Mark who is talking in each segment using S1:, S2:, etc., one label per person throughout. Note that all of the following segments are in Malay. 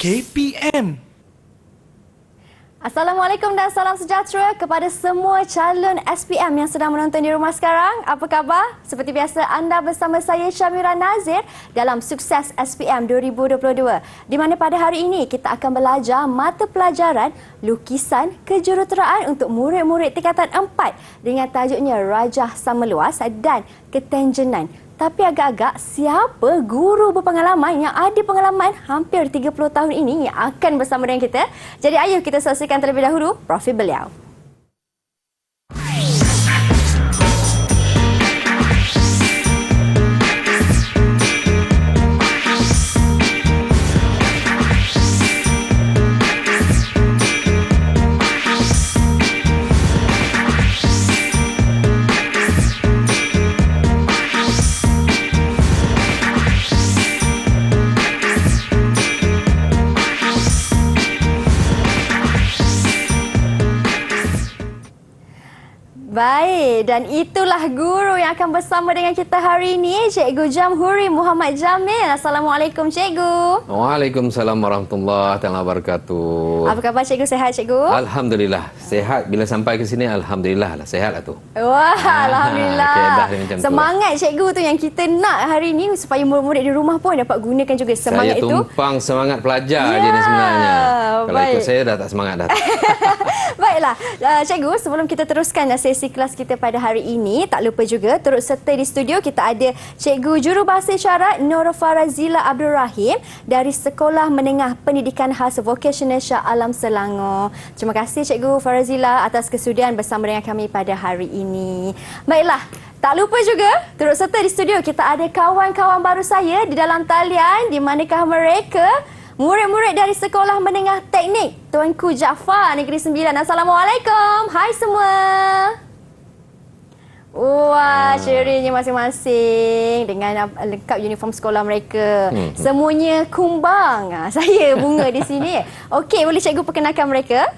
S1: KPM.
S2: Assalamualaikum dan salam sejahtera kepada semua calon SPM yang sedang menonton di rumah sekarang. Apa khabar? Seperti biasa, anda bersama saya Syamira Nazir dalam Sukses SPM 2022. Di mana pada hari ini kita akan belajar mata pelajaran lukisan kejuruteraan untuk murid-murid tingkatan 4 dengan tajuknya Rajah Sama Luas dan Ketenjenan. Tapi agak-agak siapa guru berpengalaman yang ada pengalaman hampir 30 tahun ini yang akan bersama dengan kita? Jadi ayo kita saksikan terlebih dahulu profil beliau. Baik, dan itulah guru yang akan bersama dengan kita hari ini, Cikgu Jamhuri Muhammad Jamil. Assalamualaikum Cikgu.
S3: Waalaikumsalam warahmatullahi wabarakatuh.
S2: Apa khabar Cikgu? Sehat Cikgu?
S3: Alhamdulillah, sehat. Bila sampai ke sini, Alhamdulillah lah, sehat lah tu.
S2: Wah, Alhamdulillah.
S3: Semangat
S2: Cikgu tu yang kita nak hari ini supaya murid-murid di rumah pun dapat gunakan juga semangat itu.
S3: Saya tumpang semangat pelajar je ni sebenarnya. Kalau ikut saya dah tak semangat dah.
S2: Baiklah, Cikgu, sebelum kita teruskan sesi kelas kita pada hari ini, tak lupa juga turut serta di studio kita ada Cikgu Jurubahasa Isyarat Nur Farazila Abdul Rahim dari Sekolah Menengah Pendidikan Khas Vocational Shah Alam Selangor. Terima kasih Cikgu Farazila atas kesudian bersama dengan kami pada hari ini. Baiklah, tak lupa juga turut serta di studio kita ada kawan-kawan baru saya di dalam talian. Di manakah mereka? Murid-murid dari Sekolah Menengah Teknik Tuanku Jaafar Negeri Sembilan. Assalamualaikum. Hai semua. Wah, cerinya masing-masing dengan lengkap uniform sekolah mereka. Semuanya kumbang. Saya bunga di sini. Okey, boleh cikgu perkenalkan mereka?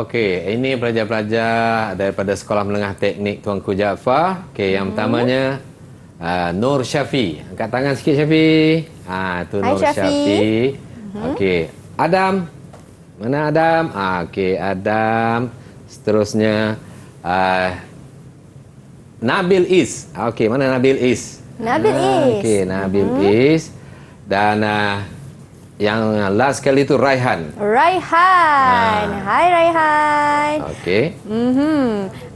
S3: Okey, ini pelajar-pelajar daripada Sekolah Menengah Teknik Tuanku Jaafar. Okey, yang pertamanya Nur Syafi. Angkat tangan sikit Syafi. Tu Nur Syafi. Okey, Adam. Mana Adam? Okey, Adam. Seterusnya Nabil Is. Okey, mana Nabil Is?
S2: Nabil Is.
S3: Okey, Nabil Is. Dan yang last kali itu Raihan.
S2: Raihan. Hai Raihan.
S3: Okey.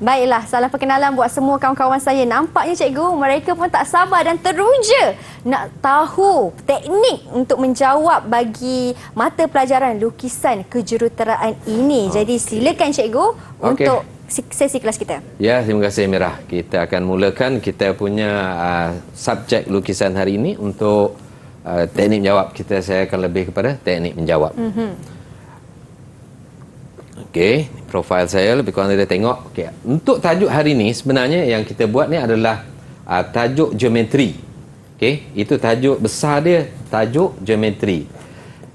S2: Baiklah, salam perkenalan buat semua kawan-kawan saya. Nampaknya cikgu, mereka pun tak sabar dan teruja nak tahu teknik untuk menjawab bagi mata pelajaran lukisan kejuruteraan ini. Jadi silakan cikgu untuk sesi kelas kita.
S3: Ya, terima kasih Mirah. Kita akan mulakan kita punya subjek lukisan hari ini untuk teknik menjawab. Saya akan lebih kepada teknik menjawab. Okey, profil saya lebih kurang dia tengok. Okey, untuk tajuk hari ini sebenarnya yang kita buat ni adalah tajuk geometri. Okey, itu tajuk besar dia, tajuk geometri.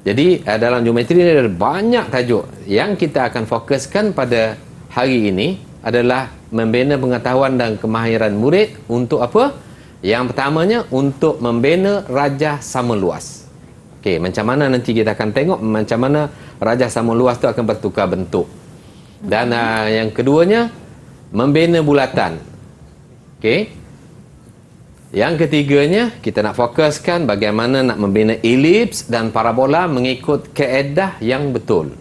S3: Jadi dalam geometri ni ada banyak tajuk. Yang kita akan fokuskan pada hari ini adalah membina pengetahuan dan kemahiran murid untuk apa? Yang pertamanya untuk membina rajah sama luas. Okey, macam mana nanti kita akan tengok macam mana rajah sama luas tu akan bertukar bentuk. Dan yang keduanya membina bulatan. Okey. Yang ketiganya kita nak fokuskan bagaimana nak membina elips dan parabola mengikut kaedah yang betul.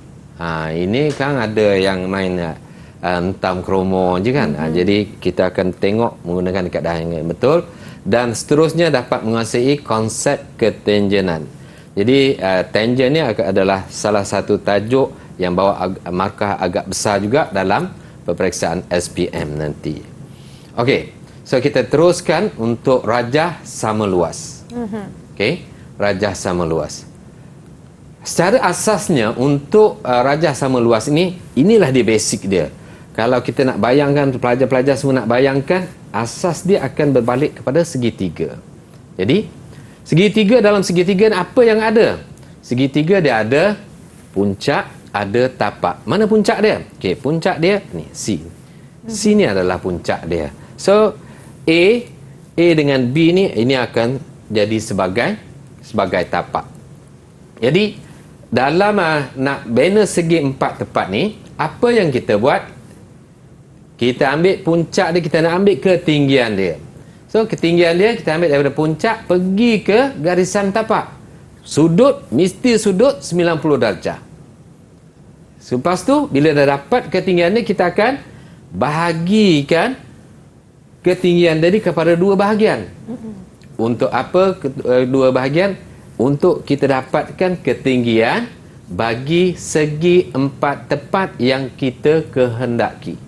S3: Ini kan ada yang main entam kromo je kan. Jadi kita akan tengok menggunakan kaedah yang betul dan seterusnya dapat menguasai konsep ketenjenan. Jadi tangen ni adalah salah satu tajuk yang bawa markah agak besar juga dalam peperiksaan SPM nanti. Okey, so kita teruskan untuk rajah sama luas. Okey, rajah sama luas. Secara asasnya untuk rajah sama luas ini, inilah dia basic dia. Kalau kita nak bayangkan, pelajar-pelajar semua nak bayangkan, asas dia akan berbalik kepada segitiga. Jadi, segitiga, dalam segitiga apa yang ada? Segitiga dia ada puncak, ada tapak. Mana puncak dia? Okey, puncak dia ni C. C ni adalah puncak dia. So A dengan B ni ini akan jadi sebagai tapak. Jadi dalam nak bina segi empat tepat ni, apa yang kita buat? Kita ambil puncak dia, kita nak ambil ketinggian dia. So ketinggian dia kita ambil daripada puncak pergi ke garisan tapak. Sudut, mesti sudut 90 darjah. Lepas tu bila dah dapat ketinggian dia, kita akan bahagikan ketinggian tadi kepada dua bahagian. Untuk apa dua bahagian? Untuk kita dapatkan ketinggian bagi segi empat tepat yang kita kehendaki.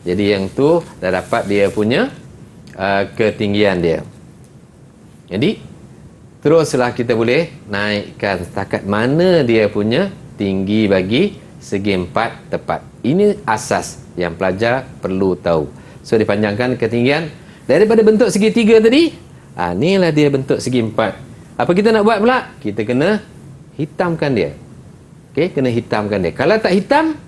S3: Jadi yang tu dah dapat dia punya ketinggian dia. Jadi teruslah kita boleh naikkan setakat mana dia punya tinggi bagi segi empat tepat. Ini asas yang pelajar perlu tahu. So dipanjangkan ketinggian daripada bentuk segitiga tadi. Inilah dia bentuk segi empat. Apa kita nak buat pula? Kita kena hitamkan dia. Okey, kena hitamkan dia. Kalau tak hitam,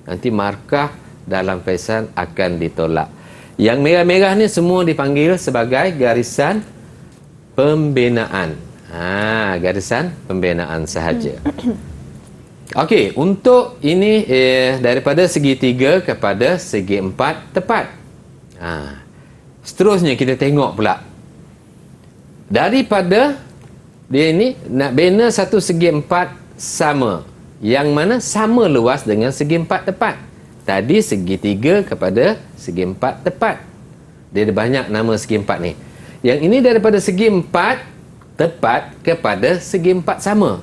S3: nanti markah dalam pesan akan ditolak. Yang merah-merah ni semua dipanggil sebagai garisan pembinaan. Garisan pembinaan sahaja. Okey, untuk ini daripada segitiga kepada segi empat tepat. Seterusnya kita tengok pula. Daripada dia ini nak bina satu segi empat sama. Yang mana sama luas dengan segi empat tepat. Tadi segitiga kepada segi empat tepat. Dia ada banyak nama segi empat ni. Yang ini daripada segi empat tepat kepada segi empat sama.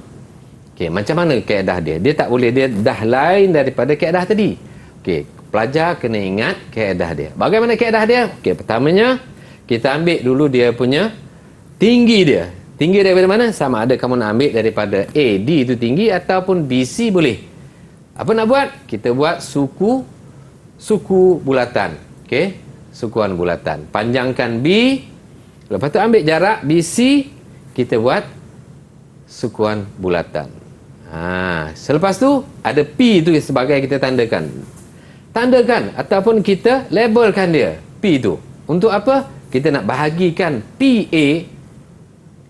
S3: Okey, macam mana kaedah dia? Dia tak boleh, dia dah lain daripada kaedah tadi. Okey, pelajar kena ingat kaedah dia. Bagaimana kaedah dia? Okey, pertamanya kita ambil dulu dia punya tinggi dia. Tinggi daripada mana? Sama ada kamu nak ambil daripada AD itu tinggi ataupun BC boleh. Apa nak buat? Kita buat suku bulatan. Okey, sukuan bulatan. Panjangkan B. Lepas tu ambil jarak BC, kita buat sukuan bulatan. Selepas tu ada P tu sebagai kita tandakan. Tandakan ataupun kita labelkan dia P tu. Untuk apa? Kita nak bahagikan PA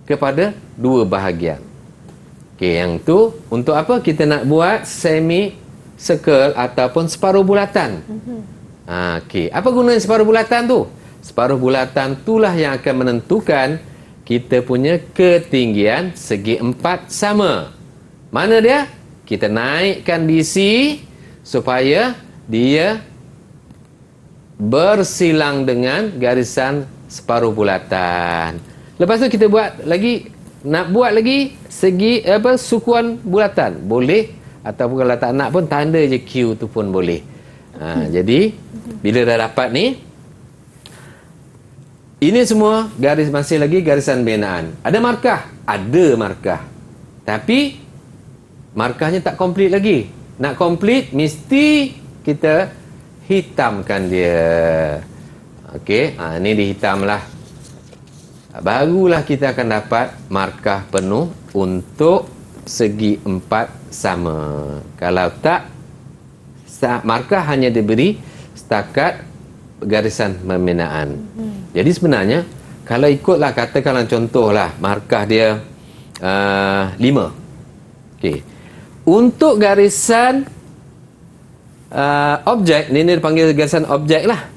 S3: kepada dua bahagian. Okey, yang tu untuk apa? Kita nak buat semi circle ataupun separuh bulatan. Okey, apa gunanya separuh bulatan tu? Separuh bulatan itulah yang akan menentukan kita punya ketinggian segi empat sama. Mana dia? Kita naikkan BC supaya dia bersilang dengan garisan separuh bulatan. Lepas tu kita buat lagi, nak buat lagi segi sukuan bulatan. Boleh, ataupun kalau tak nak pun tanda je Q tu pun boleh. Jadi bila dah dapat ni, ini semua garis, masih lagi garisan binaan. Ada markah? Ada markah. Tapi markahnya tak komplit lagi. Nak komplit mesti kita hitamkan dia. Okey, ini dihitamlah. Barulah kita akan dapat markah penuh untuk segi empat sama. Kalau tak, markah hanya diberi setakat garisan pembinaan. Jadi sebenarnya kalau ikutlah, katakanlah contohlah markah dia 5. Okey. Untuk garisan objek, ini dipanggil garisan objek lah.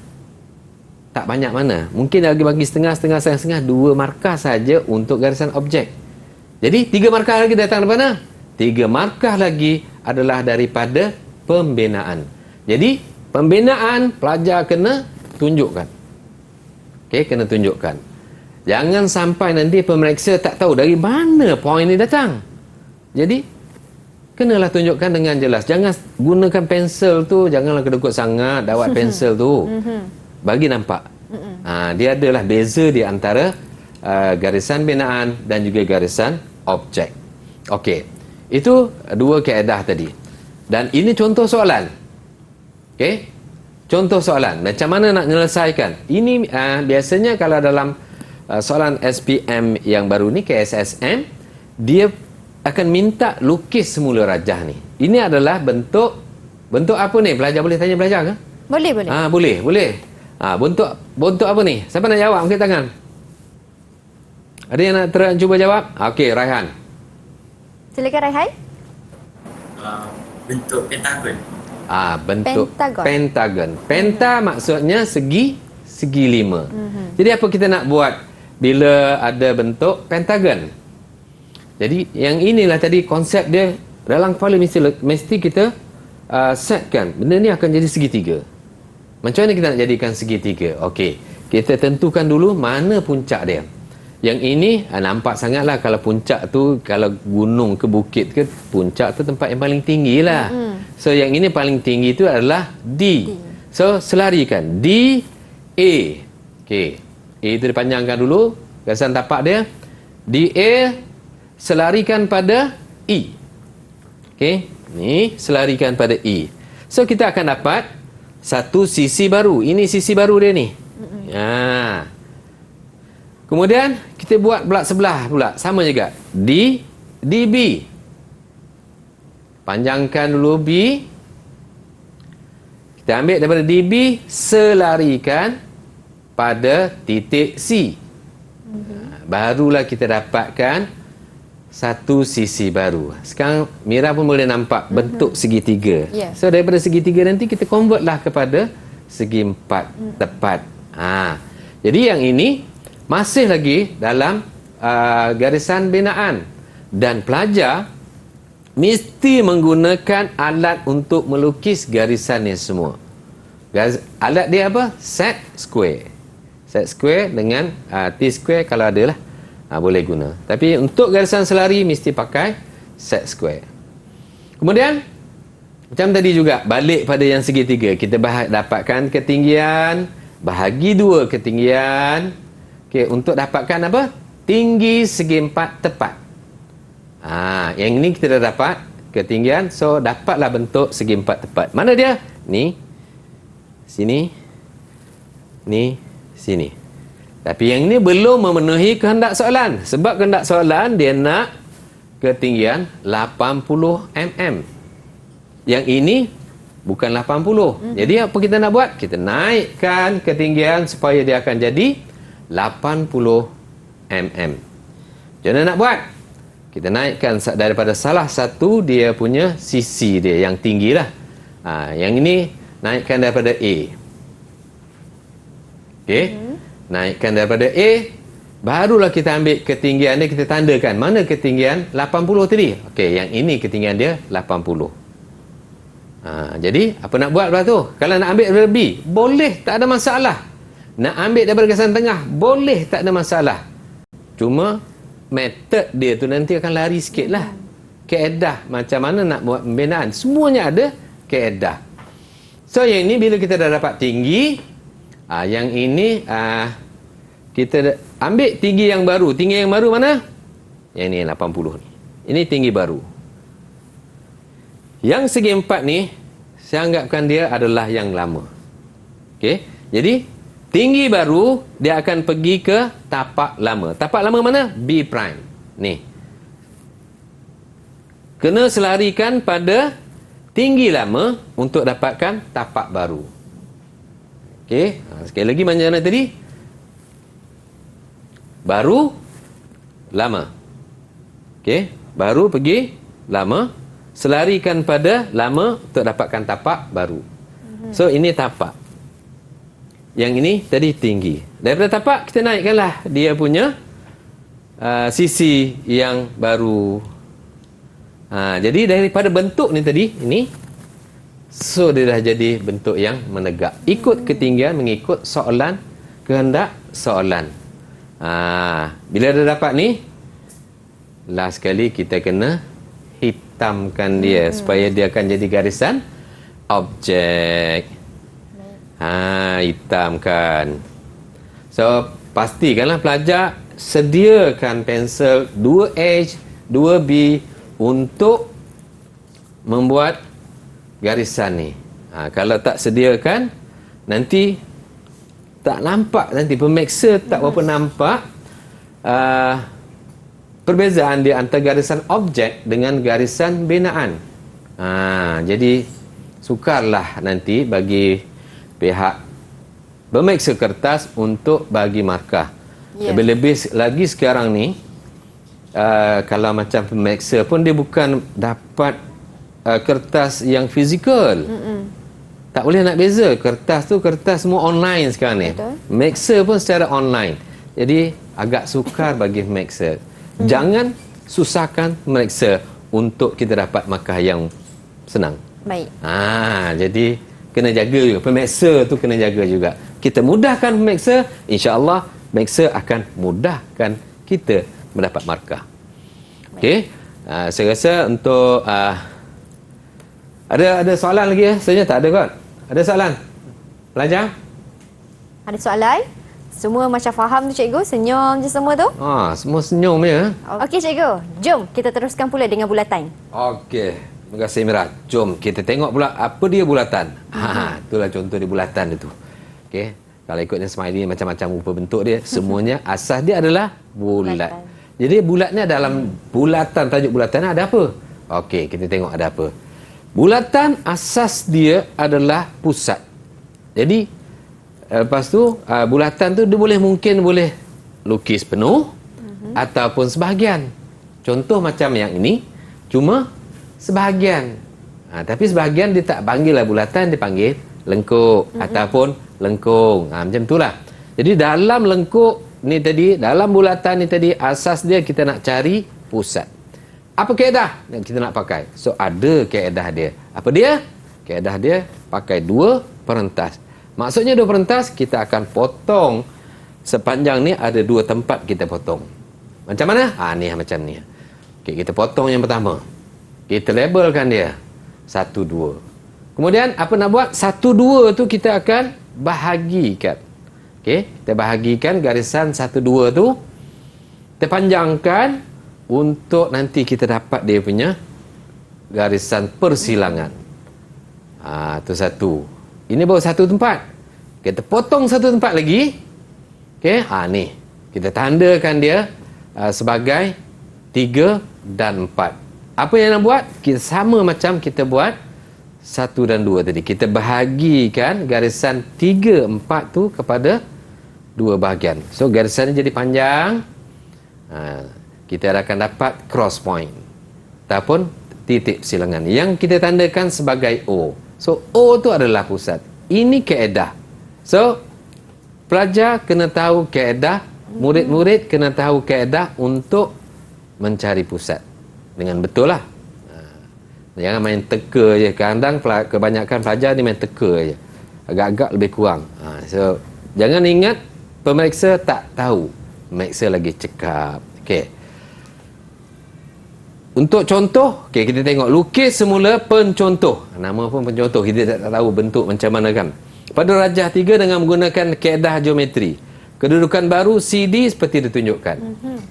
S3: Tak banyak mana. Mungkin bagi setengah-setengah, 2 markah saja untuk garisan objek. Jadi 3 markah lagi datang dari mana? 3 markah lagi adalah daripada pembinaan. Jadi pembinaan pelajar kena tunjukkan. Okey, kena tunjukkan. Jangan sampai nanti pemeriksa tak tahu dari mana poin ni datang. Jadi kenalah tunjukkan dengan jelas. Jangan gunakan pensel tu, janganlah kedekut sangat dawat pensel tu. Bagi nampak. Dia adalah beza di antara garisan binaan dan juga garisan objek. Okey. Itu 2 kaedah tadi. Dan ini contoh soalan. Okey. Contoh soalan. Macam mana nak menyelesaikan? Ini biasanya kalau dalam soalan SPM yang baru ni, KSSM, dia akan minta lukis semula rajah ni. Ini adalah bentuk apa ni? Pelajar boleh tanya pelajar ke?
S2: Boleh.
S3: Boleh. Bentuk apa ni? Siapa nak jawab? Angkat tangan. Ada yang nak cuba jawab? Okey, Raihan.
S2: Silakan Raihan.
S1: Bentuk pentagon.
S3: Bentuk
S2: Pentagon.
S3: pentagon. Penta maksudnya segi 5. Jadi apa kita nak buat bila ada bentuk pentagon? Jadi yang inilah tadi konsep dia dalam kepala mesti kita setkan. Benda ni akan jadi segitiga. Macam mana kita nak jadikan segitiga? Okey, kita tentukan dulu mana puncak dia. Yang ini nampak sangatlah kalau puncak tu, kalau gunung ke bukit ke, puncak tu tempat yang paling tinggi lah. So yang ini paling tinggi tu adalah D. So selarikan D, A. Okey, A tu dipanjangkan dulu, garisan tapak dia. D, A, selarikan pada E. Okey, ni selarikan pada E. So kita akan dapat satu sisi baru. Ini sisi baru dia ni. Kemudian kita buat pula sebelah pula sama juga. D, DB. Panjangkan dulu B. Kita ambil daripada DB, selarikan pada titik C. Barulah kita dapatkan satu sisi baru. Sekarang Mira pun boleh nampak bentuk segitiga.
S2: Yeah.
S3: So daripada segitiga nanti kita convert lah kepada segi 4 tepat. Jadi yang ini masih lagi dalam garisan binaan, dan pelajar mesti menggunakan alat untuk melukis garisan ni semua. Alat dia apa? Set square. Set square dengan T-square kalau ada lah, boleh guna. Tapi untuk garisan selari mesti pakai set square. Kemudian macam tadi juga, balik pada yang segitiga, kita dapatkan ketinggian, bahagi 2 ketinggian. Okey, untuk dapatkan apa? Tinggi segi 4 tepat. Yang ini kita dah dapat ketinggian, so dapatlah bentuk segi 4 tepat. Mana dia? Ni, sini, ni, sini. Tapi yang ini belum memenuhi kehendak soalan. Sebab kehendak soalan dia nak ketinggian 80 mm. Yang ini bukan 80. Jadi apa kita nak buat? Kita naikkan ketinggian supaya dia akan jadi 80 mm. Macam mana nak buat? Kita naikkan daripada salah satu dia punya sisi dia yang tinggi lah. Yang ini naikkan daripada A. Okey, naikkan daripada A, barulah kita ambil ketinggian dia, kita tandakan mana ketinggian 80 tadi. Okey, yang ini ketinggian dia 80. Jadi apa nak buat pula tu? Kalau nak ambil daripada B, boleh, tak ada masalah. Nak ambil daripada garisan tengah, boleh, tak ada masalah. Cuma metod dia tu nanti akan lari sikit lah. Kaedah macam mana nak buat pembinaan, semuanya ada kaedah. So yang ini bila kita dah dapat tinggi, yang ini kita ambil tinggi yang baru. Tinggi yang baru mana? Yang ini 80 ni. Ini tinggi baru. Yang segi 4 ni, saya anggapkan dia adalah yang lama. Okey, jadi tinggi baru dia akan pergi ke tapak lama. Tapak lama mana? B prime. Ni. Kena selarikan pada tinggi lama untuk dapatkan tapak baru. Okey, sekali lagi macam mana tadi? Baru, lama. Okey, baru pergi lama, selarikan pada lama untuk dapatkan tapak baru. So ini tapak. Yang ini tadi tinggi. Daripada tapak kita naikkanlah dia punya sisi yang baru. Jadi daripada bentuk ni tadi, ini, so dia dah jadi bentuk yang menegak. Ikut ketinggian mengikut soalan, kehendak soalan. Bila dah dapat ni, last sekali kita kena hitamkan dia supaya dia akan jadi garisan objek. Hitamkan. So pastikanlah pelajar sediakan pensel 2H, 2B untuk membuat garisan ni. Kalau tak sediakan, nanti tak nampak, nanti pemeriksa tak berapa nampak perbezaan di antara garisan objek dengan garisan binaan. Jadi sukarlah nanti bagi pihak pemeriksa kertas untuk bagi markah. Lebih-lebih lagi sekarang ni kalau macam pemeriksa pun dia bukan dapat kertas yang fizikal. Tak boleh nak beza. Kertas tu kertas semua online sekarang ni. Pemeriksa pun secara online. Jadi agak sukar bagi pemeriksa. Jangan susahkan pemeriksa untuk kita dapat markah yang senang.
S2: Baik.
S3: Jadi kena jaga juga. Pemeriksa tu kena jaga juga. Kita mudahkan pemeriksa, insya-Allah pemeriksa akan mudahkan kita mendapat markah. Okey. Saya rasa untuk ada soalan lagi ya? Sebenarnya tak ada kot. Ada soalan? Pelajar?
S2: Ada soalan? Semua macam faham tu cikgu, senyum je semua tu.
S3: Semua senyum ya.
S2: Okey cikgu, jom kita teruskan pula dengan bulatan.
S3: Okey. Terima kasih Mira. Jom kita tengok pula apa dia bulatan. Itulah contoh dia bulatan itu. Okey. Kalau ikutnya smiley macam-macam rupa bentuk dia, semuanya asas dia adalah bulat. Jadi bulatnya dalam bulatan, tajuk bulatan ada apa? Okey, kita tengok ada apa. Bulatan asas dia adalah pusat. Jadi lepas tu bulatan tu dia mungkin boleh lukis penuh ataupun sebahagian. Contoh macam yang ini cuma sebahagian. Tapi sebahagian dia tak panggil lah bulatan, dia panggil lengkuk ataupun lengkung. Macam itulah. Jadi dalam lengkuk ni tadi, dalam bulatan ni tadi, asas dia kita nak cari pusat. Apa kaedah yang kita nak pakai? So ada kaedah dia. Apa dia? Kaedah dia pakai 2 perentas. Maksudnya 2 perentas, kita akan potong sepanjang ni ada 2 tempat kita potong. Macam mana? Ni macam ni. Okey, kita potong yang pertama. Kita labelkan dia 1, 2. Kemudian apa nak buat? 1, 2 tu kita akan bahagikan. Okey, kita bahagikan garisan 1, 2 tu. Kita panjangkan untuk nanti kita dapat dia punya garisan persilangan. Itu satu. Ini baru 1 tempat. Kita potong 1 tempat lagi. Okey, ni. Kita tandakan dia sebagai 3 dan 4. Apa yang nak buat? Kita sama macam kita buat 1 dan 2 tadi. Kita bahagikan garisan 3, 4 tu kepada 2 bahagian. So garisannya jadi panjang. Kita akan dapat cross point ataupun titik persilangan yang kita tandakan sebagai O. So O tu adalah pusat. Ini kaedah. So pelajar kena tahu kaedah, murid-murid kena tahu kaedah untuk mencari pusat dengan betul lah. Jangan main teka je. Kadang kebanyakan pelajar ni main teka je, agak-agak lebih kurang. So jangan ingat pemeriksa tak tahu, pemeriksa lagi cekap. Okey. Untuk contoh, kita tengok lukis semula pencontoh. Nama pun pencontoh, kita tak tahu bentuk macam mana kan. Pada rajah 3 dengan menggunakan kaedah geometri. Kedudukan baru CD seperti ditunjukkan.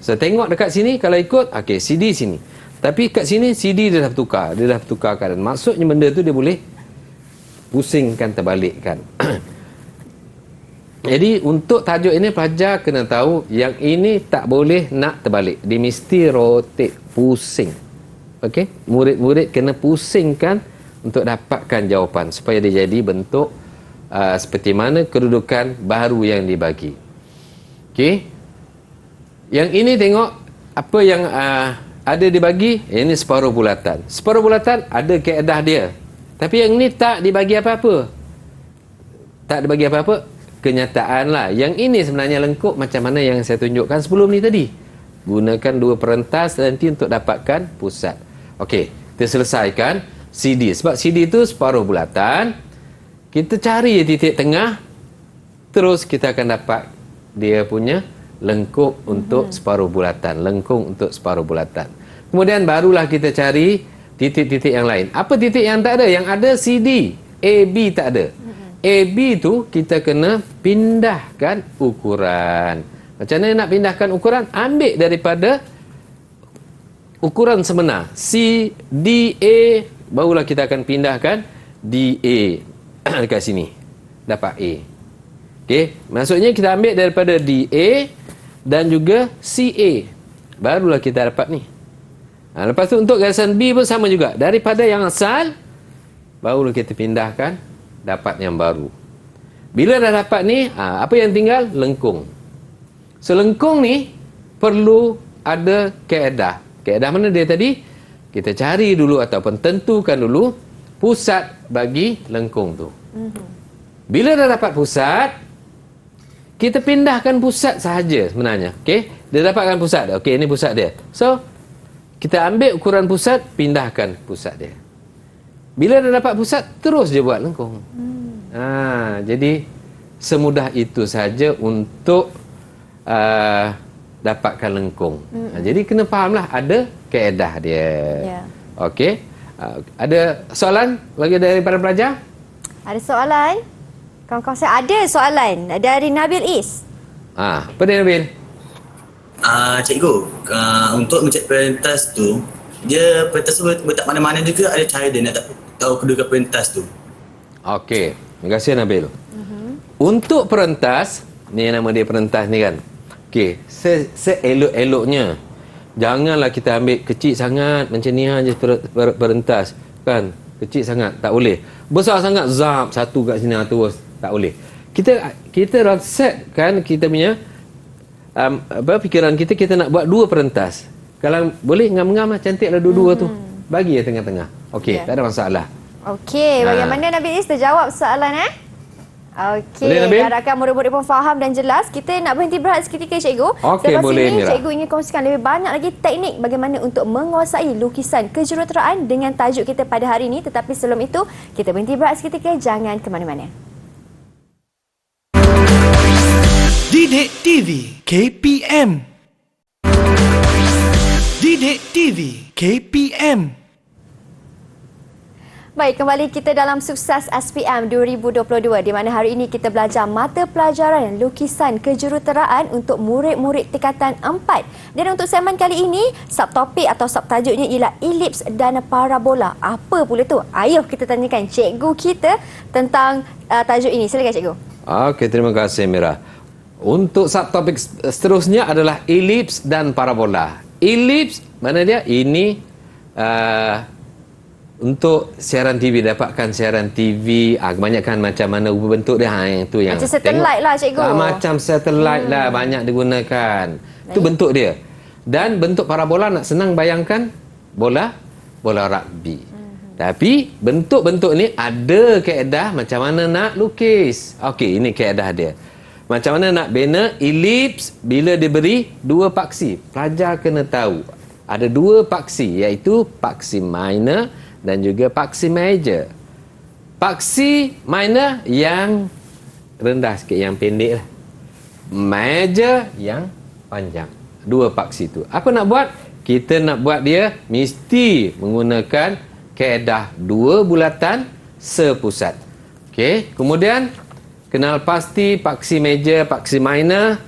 S3: So tengok dekat sini kalau ikut, CD sini. Tapi kat sini CD dia dah bertukar, keadaan. Maksudnya benda tu dia boleh pusingkan, terbalikkan. Jadi untuk tajuk ini pelajar kena tahu yang ini tak boleh nak terbalik. Dia mesti rotate, pusing. Okey, murid-murid kena pusingkan untuk dapatkan jawapan supaya dia jadi bentuk seperti mana kedudukan baru yang dibagi. Okey. Yang ini tengok apa yang ada dibagi, ini separuh bulatan. Separuh bulatan ada kaedah dia. Tapi yang ini tak dibagi apa-apa. Tak dibagi apa-apa. Kenyataan lah. Yang ini sebenarnya lengkuk macam mana yang saya tunjukkan sebelum ni tadi. Gunakan 2 perentas nanti untuk dapatkan pusat. Okey, kita selesaikan CD. Sebab CD itu separuh bulatan. Kita cari titik tengah. Terus kita akan dapat dia punya lengkuk untuk separuh bulatan. Lengkung untuk separuh bulatan. Kemudian barulah kita cari titik-titik yang lain. Apa titik yang tak ada? Yang ada CD. AB tak ada. AB tu kita kena pindahkan ukuran. Macam mana nak pindahkan ukuran? Ambil daripada ukuran sebenar. CDA, barulah kita akan pindahkan DA dekat sini. Dapat A. Okey, maksudnya kita ambil daripada DA dan juga CA. Barulah kita dapat ni. Lepas tu untuk garisan B pun sama juga. Daripada yang asal, barulah kita pindahkan, dapat yang baru. Bila dah dapat ni, apa yang tinggal? Lengkung. So lengkung ni perlu ada kaedah. Kaedah mana dia tadi? Kita cari dulu ataupun tentukan dulu pusat bagi lengkung tu. Bila dah dapat pusat, kita pindahkan pusat sahaja sebenarnya. Okey, dia dapatkan pusat. Okey, ini pusat dia. So, kita ambil ukuran pusat, pindahkan pusat dia. Bila dah dapat pusat, terus je buat lengkung. Jadi semudah itu saja untuk dapatkan lengkung. Jadi kena fahamlah ada kaedah dia.
S2: Ya.
S3: Okey. Ada soalan bagi dari para pelajar?
S2: Ada soalan? Kawan-kawan saya ada soalan dari Nabil Is.
S3: Apa dia Nabil?
S1: Cikgu, untuk mencet perentas tu, dia perentas tu letak mana-mana juga ada cara dia nak tahu kedudukan perentas tu.
S3: Okey. Terima kasih Nabil. Untuk perentas, ni nama dia perentas ni kan. Okey, seelok-eloknya janganlah kita ambil kecil sangat macam ni aja perentas kan. Kecil sangat tak boleh. Besar sangat zap satu kat sini terus tak boleh. Kita dah set kan kita punya fikiran kita nak buat dua perentas. Kalau boleh ngam-ngam lah, cantiklah dua-dua tu. Bagi ya tengah-tengah. Okey, tak ada masalah.
S2: Okey, bagaimana Nabil Is terjawab soalan Okey, harapkan murid-murid pun faham dan jelas. Kita nak berhenti berehat seketika cikgu.
S3: Okey, boleh
S2: ini
S3: Mira.
S2: cikgu ingin kongsikan lebih banyak lagi teknik bagaimana untuk menguasai lukisan kejuruteraan dengan tajuk kita pada hari ini. Tetapi sebelum itu, kita berhenti berehat seketika. Jangan ke mana-mana.
S4: Didik TV KPM. Didik TV KPM.
S2: Baik, kembali kita dalam Sukses SPM 2022 di mana hari ini kita belajar mata pelajaran lukisan kejuruteraan untuk murid-murid tingkatan 4. Dan untuk segmen kali ini, subtopik atau subtajuknya ialah elips dan parabola. Apa pula tu? Ayuh kita tanyakan cikgu kita tentang tajuk ini. Silakan cikgu.
S3: Okey, terima kasih Mira. Untuk subtopik seterusnya adalah elips dan parabola. Elips, mana dia? Ini untuk siaran TV, dapatkan siaran TV, kebanyakan macam mana bentuk dia, yang tu yang
S2: macam satelit lah cikgu.
S3: Macam satelit lah, banyak digunakan. Itu bentuk dia. Dan bentuk parabola nak senang bayangkan bola rugby. Tapi bentuk-bentuk ni ada kaedah macam mana nak lukis. Okey, ini kaedah dia. Macam mana nak bina elips bila diberi dua paksi. Pelajar kena tahu ada dua paksi, iaitu paksi minor dan juga paksi major. Paksi minor yang rendah sikit, yang pendek lah. Major yang panjang. Dua paksi tu. Apa nak buat? Kita nak buat dia mesti menggunakan kaedah dua bulatan sepusat. Okey, kemudian kenal pasti paksi major, paksi minor,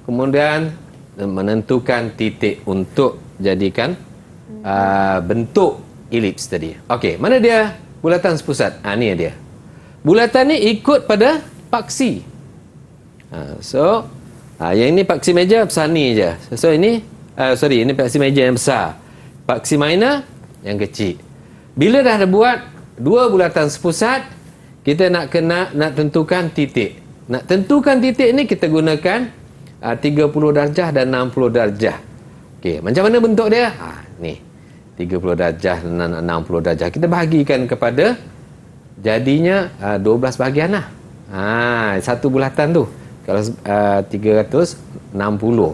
S3: kemudian menentukan titik untuk jadikan bentuk elips tadi. Okey, mana dia bulatan sepusat? Ni dia. Bulatan ni ikut pada paksi. Yang ini paksi major besar ni je. So ini ini paksi major yang besar. Paksi minor yang kecil. Bila dah ada buat dua bulatan sepusat, kita nak tentukan titik. Nak tentukan titik ni kita gunakan 30 darjah dan 60 darjah. Okey, macam mana bentuk dia? Ni. 30 darjah dan 60 darjah. Kita bahagikan kepada jadinya 12 bahagian lah. Satu bulatan tu. Kalau 360.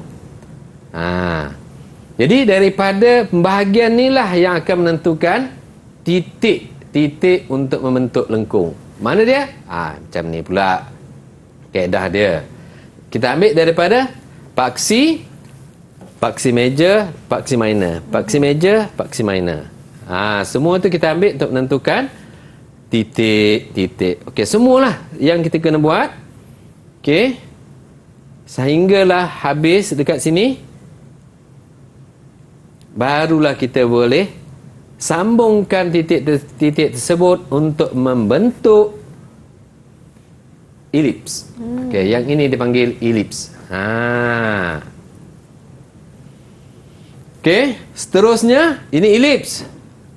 S3: Jadi daripada pembahagian ni lah yang akan menentukan titik untuk membentuk lengkung. Mana dia? Macam ni pula kaedah dia. Kita ambil daripada paksi major, paksi minor. Paksi major, paksi minor. Semua tu kita ambil untuk menentukan titik. Okey, semualah yang kita kena buat. Okey. Sehinggalah habis dekat sini. Barulah kita boleh sambungkan titik tersebut untuk membentuk elips. Okey, yang ini dipanggil elips. Okey, seterusnya ini elips.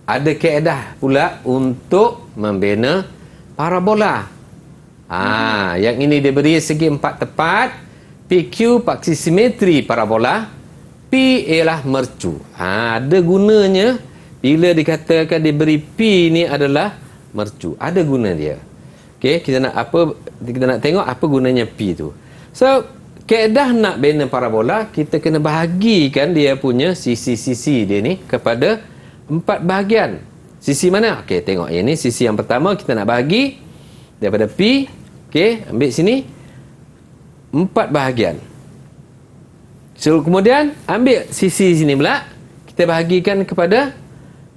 S3: Ada kaedah pula untuk membina parabola. Yang ini diberi segi 4 tepat, PQ paksi simetri parabola. P ialah mercu. Ada gunanya bila dikatakan diberi P ni adalah mercu. Ada guna dia. Okey, kita nak tengok apa gunanya P tu. So, kaedah nak bina parabola, kita kena bahagikan dia punya sisi-sisi dia ni kepada 4 bahagian. Sisi mana? Okey, tengok. Ini sisi yang pertama kita nak bahagi daripada P. Okey, ambil sini 4 bahagian. So, kemudian ambil sisi sini pula, kita bahagikan kepada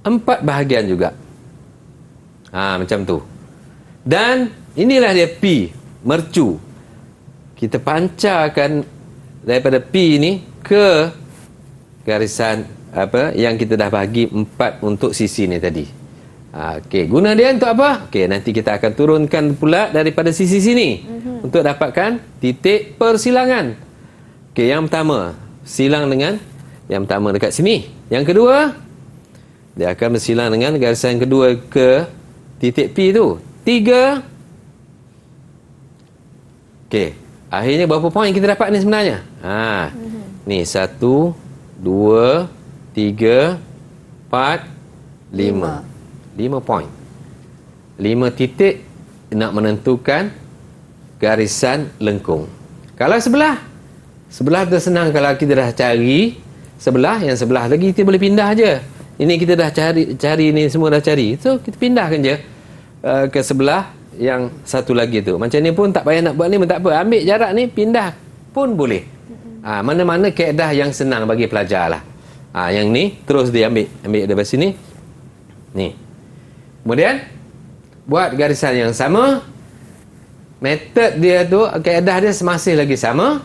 S3: 4 bahagian juga. Macam tu. Dan inilah dia P, mercu. Kita pancarkan daripada P ni ke garisan yang kita dah bagi 4 untuk sisi ni tadi. Okey, guna dia untuk apa? Okey, nanti kita akan turunkan pula daripada sisi sini untuk dapatkan titik persilangan. Okey, yang pertama silang dengan yang pertama dekat sini. Yang kedua, dia akan bersilang dengan garisan kedua ke titik P tu. 3. Okey, akhirnya berapa poin kita dapat ni sebenarnya? Ni 1, 2, 3, 4, 5. 5 poin. 5 titik nak menentukan garisan lengkung. Kalau sebelah tu senang, kalau kita dah cari sebelah, yang sebelah lagi kita boleh pindah je. Ini kita dah cari ni semua dah cari. So kita pindahkan je ke sebelah yang satu lagi tu. Macam ni pun tak payah nak buat ni pun tak apa. Ambil jarak ni pindah pun boleh. Mana-mana kaedah yang senang bagi pelajar lah. Yang ni terus dia ambil daripada sini. Ni. Kemudian buat garisan yang sama. Metod dia tu, kaedah dia masih lagi sama.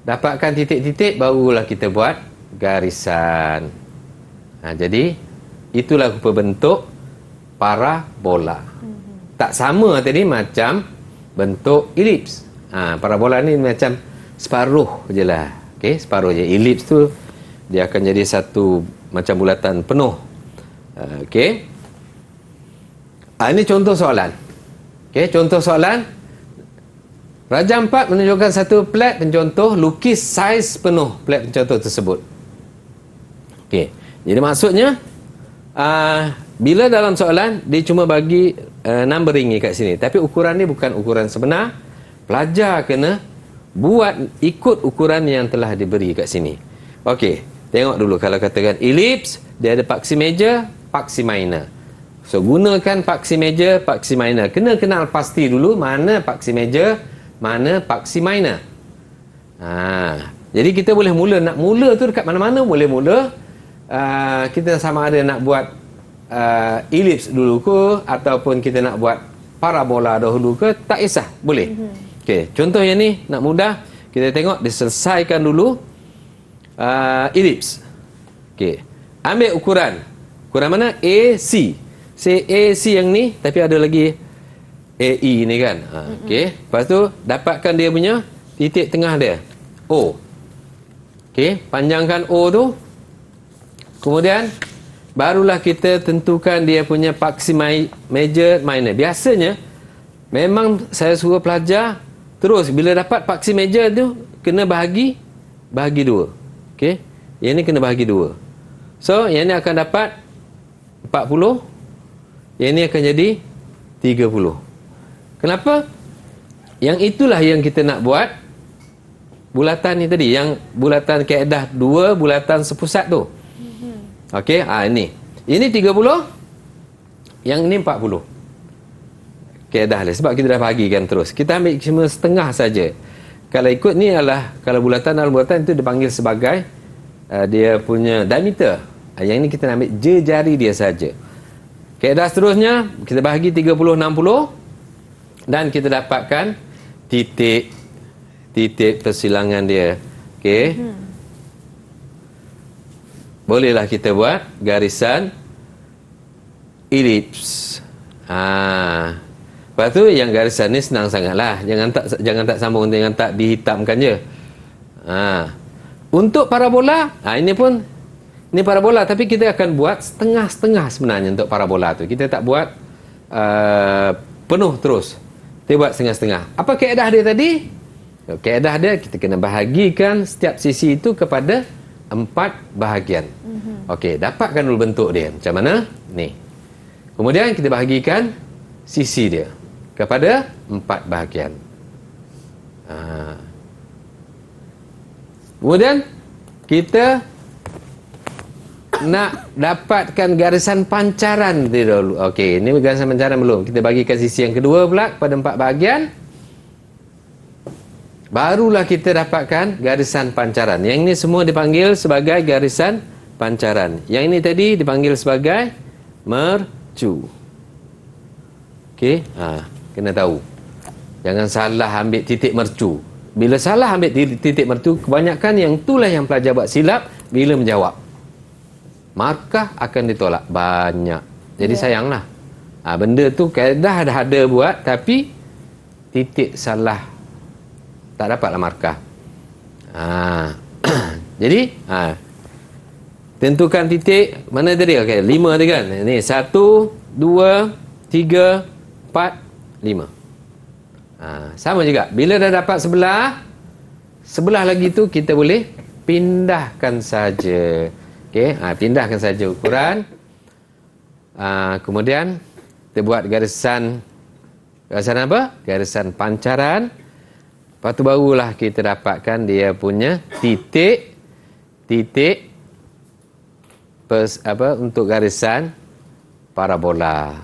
S3: Dapatkan titik-titik, barulah kita buat garisan. Jadi itulah rupa bentuk parabola. Tak sama tadi macam bentuk elips. Parabola ni macam separuh je lah. Okey, separuh je. Elips tu dia akan jadi satu macam bulatan penuh. Okey. Ini contoh soalan. Okey, contoh soalan. Raja 4 menunjukkan satu plat pencontoh, lukis saiz penuh plat pencontoh tersebut. Okey. Jadi maksudnya bila dalam soalan dia cuma bagi numbering ni kat sini, tapi ukuran ni bukan ukuran sebenar. Pelajar kena buat ikut ukuran yang telah diberi kat sini. Okey, tengok dulu kalau katakan elips, dia ada paksi major, paksi minor. So gunakan paksi major, paksi minor. Kena kenal pasti dulu mana paksi major, mana paksi minor. Jadi kita boleh nak mula tu dekat mana-mana boleh mula. Kita sama ada nak buat elips dulu ke, ataupun kita nak buat parabola dahulu ke, tak kisah, boleh. Okey, contoh yang ni nak mudah, kita tengok diselesaikan dulu elips. Okey, ambil ukuran mana? AC. AC yang ni, tapi ada lagi AE ni kan. Okey, lepas tu dapatkan dia punya titik tengah dia, O. Okey, panjangkan O tu. Kemudian barulah kita tentukan dia punya paksi major, minor. Biasanya memang saya suruh pelajar terus bila dapat paksi major tu kena bahagi 2. Okey, yang ni kena bahagi 2. So yang ni akan dapat 40, yang ni akan jadi 30. Kenapa? Yang itulah yang kita nak buat bulatan ni tadi, yang bulatan kaedah 2 bulatan sepusat tu. Okey, ini 30, yang ni 40. Kaedah dia, sebab kita dah bahagikan terus. Kita ambil cuma setengah saja. Kalau ikut ni adalah, kalau bulatan dalam bulatan itu dipanggil sebagai dia punya diameter. Yang ini kita nak ambil jari dia saja. Kaedah seterusnya kita bahagi 30, 60 dan kita dapatkan titik persilangan dia. Okey. Bolehlah kita buat garisan elips. Lepas tu yang garisan ni senang sangatlah. Jangan tak sambung, jangan tak dihitamkan je. Untuk parabola, ini parabola, tapi kita akan buat setengah-setengah sebenarnya untuk parabola tu. Kita tak buat penuh terus. Kita buat setengah-setengah. Apa kaedah dia tadi? Kaedah dia kita kena bahagikan setiap sisi itu kepada 4 bahagian. Okey, dapatkan dulu bentuk dia. Macam mana? Ni. Kemudian kita bahagikan sisi dia kepada 4 bahagian. Kemudian kita nak dapatkan garisan pancaran dia dulu. Okey, ini garisan pancaran belum. Kita bagikan sisi yang kedua pula kepada 4 bahagian. Barulah kita dapatkan garisan pancaran. Yang ini semua dipanggil sebagai garisan pancaran. Yang ini tadi dipanggil sebagai mercu. Okey, kena tahu. Jangan salah ambil titik mercu. Bila salah ambil titik mercu, kebanyakan yang itulah yang pelajar buat silap bila menjawab. Markah akan ditolak banyak. Jadi sayanglah. Benda tu kaedah dah ada buat, tapi titik salah, tak dapatlah markah. Jadi tentukan titik mana tadi? Okey, 5 tadi kan. Ni 1 2 3 4 5. Sama juga. Bila dah dapat sebelah lagi tu kita boleh pindahkan saja. Okey, pindahkan saja ukuran. Kemudian kita buat garisan apa? Garisan pancaran. Lepas tu barulah kita dapatkan dia punya titik untuk garisan parabola.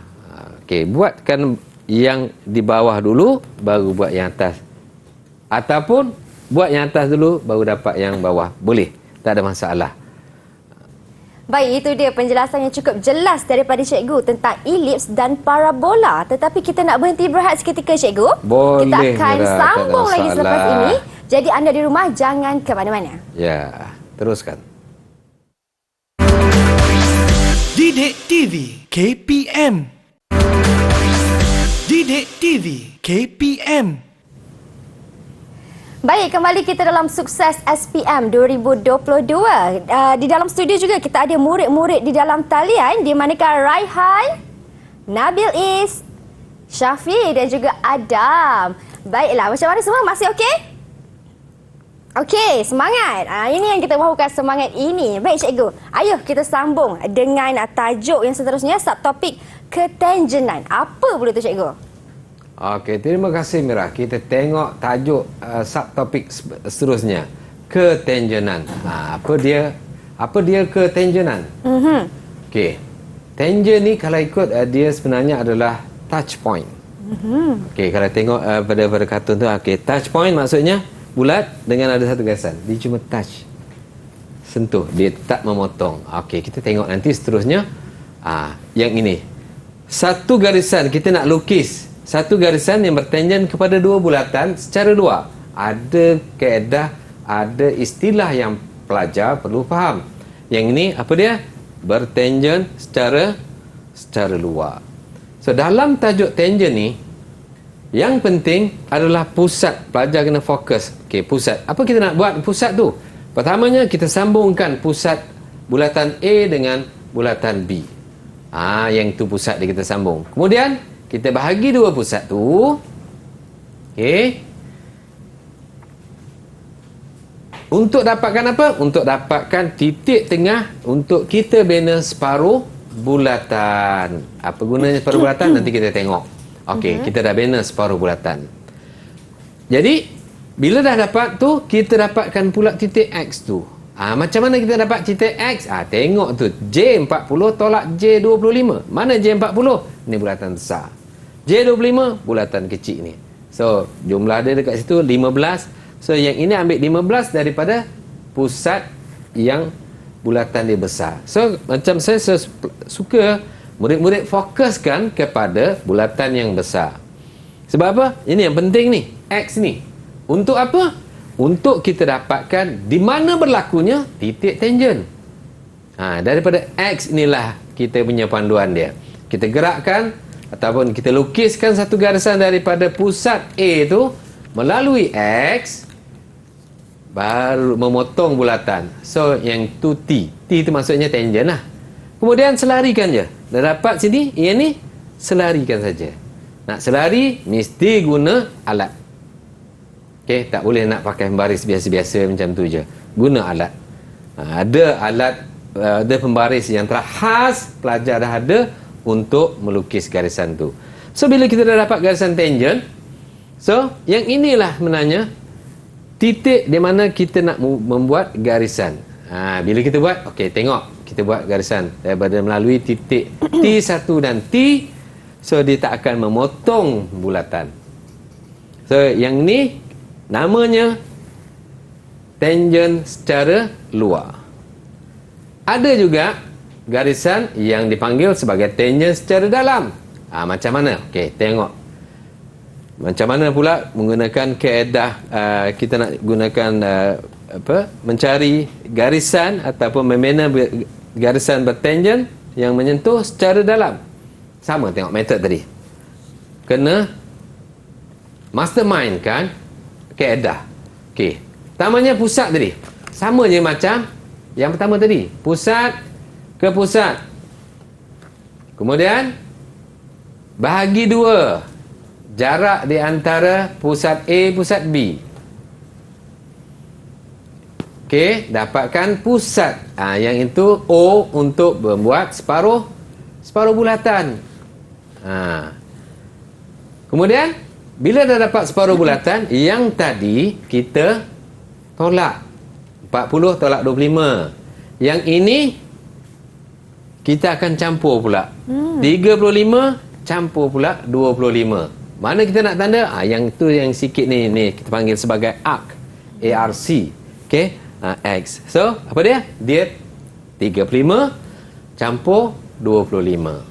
S3: Okey, buatkan yang di bawah dulu, baru buat yang atas. Ataupun buat yang atas dulu, baru dapat yang bawah. Boleh, tak ada masalah.
S2: Baik, itu dia penjelasan yang cukup jelas daripada cikgu tentang elips dan parabola. Tetapi kita nak berhenti berehat seketika, cikgu.
S3: Boleh,
S2: kita akan
S3: Mira,
S2: sambung lagi selepas
S3: masalah.
S2: ini. Jadi anda di rumah jangan ke mana-mana.
S3: Ya, teruskan.
S4: Didik TV KPM. Didik TV KPM.
S2: Baik, kembali kita dalam Sukses SPM 2022. Di dalam studio juga kita ada murid-murid di dalam talian, di manakah Raihan, Nabil Is, Syafi dan juga Adam. Baiklah, macam mana semua? Masih okey? Okey, semangat. Ini yang kita mahukan, semangat ini. Baik, cikgu. Ayuh kita sambung dengan tajuk yang seterusnya, subtopik ketenjenan. Apa pula tu, cikgu?
S3: Okey, terima kasih Mira. Kita tengok tajuk subtopik seterusnya, ketenjenan. Apa dia ketenjenan? Okey. Tangen ni kalau ikut dia sebenarnya adalah touch point. Okey, kalau tengok pada kartun tu, okey, touch point maksudnya bulat dengan ada satu garisan. Dia cuma touch. Sentuh, dia tak memotong. Okey, kita tengok nanti seterusnya. Yang ini. Satu garisan kita nak lukis. Satu garisan yang bertangen kepada dua bulatan secara luar. Ada kaedah, ada istilah yang pelajar perlu faham. Yang ini apa dia? Bertangen secara luar. So dalam tajuk tangen ni, yang penting adalah pusat. Pelajar kena fokus. Okey, pusat. Apa kita nak buat pusat tu? Pertamanya kita sambungkan pusat bulatan A dengan bulatan B. Yang tu pusat dia kita sambung. Kemudian kita bahagi dua pusat tu. Okey. Untuk dapatkan apa? Untuk dapatkan titik tengah untuk kita bina separuh bulatan. Apa gunanya separuh bulatan? Nanti kita tengok. Okey, kita dah bina separuh bulatan. Jadi, bila dah dapat tu, kita dapatkan pula titik X tu. Macam mana kita dapat titik X? Tengok tu. J40 tolak J25. Mana J40? Ini bulatan besar. J25 bulatan kecil ni. So, jumlah dia dekat situ 15. So, yang ini ambil 15 daripada pusat yang bulatan dia besar. So, macam saya suka murid-murid fokuskan kepada bulatan yang besar. Sebab apa? Ini yang penting ni. X ni. Untuk apa? Untuk kita dapatkan di mana berlakunya titik tangen. Daripada X inilah kita punya panduan dia. Kita gerakkan ataupun kita lukiskan satu garisan daripada pusat A tu melalui X, baru memotong bulatan. So yang tu T. T itu maksudnya tangen lah. Kemudian selarikan je. Dah dapat sini, yang ni selarikan saja. Nak selari mesti guna alat. Okey, tak boleh nak pakai baris biasa-biasa macam tu je. Guna alat. Ada alat, ada pembaris yang telah khas pelajar dah ada untuk melukis garisan tu. So bila kita dah dapat garisan tangent, so yang inilah sebenarnya titik di mana kita nak membuat garisan. Bila kita buat, okey, tengok kita buat garisan daripada melalui titik T1 dan T, so dia tak akan memotong bulatan. So yang ni namanya tangent secara luar. Ada juga garisan yang dipanggil sebagai tangent secara dalam. Macam mana? Okey, tengok. Macam mana pula menggunakan kaedah kita nak gunakan mencari garisan ataupun membina garisan bertangent yang menyentuh secara dalam. Sama tengok metod tadi. Kena mastermind kan kaedah. Okey. Pertamanya pusat tadi. Sama je macam yang pertama tadi. Pusat ke pusat. Kemudian bahagi dua jarak di antara pusat A, pusat B. Okey, dapatkan pusat. Yang itu O untuk membuat separuh bulatan. Kemudian bila dah dapat separuh bulatan, yang tadi kita tolak 40 tolak 25. Yang ini kita akan campur pula. 35 campur pula 25. Mana kita nak tanda? Yang tu yang sikit ni kita panggil sebagai arc. ARC. Okey, X. So, apa dia? Dia 35 campur 25.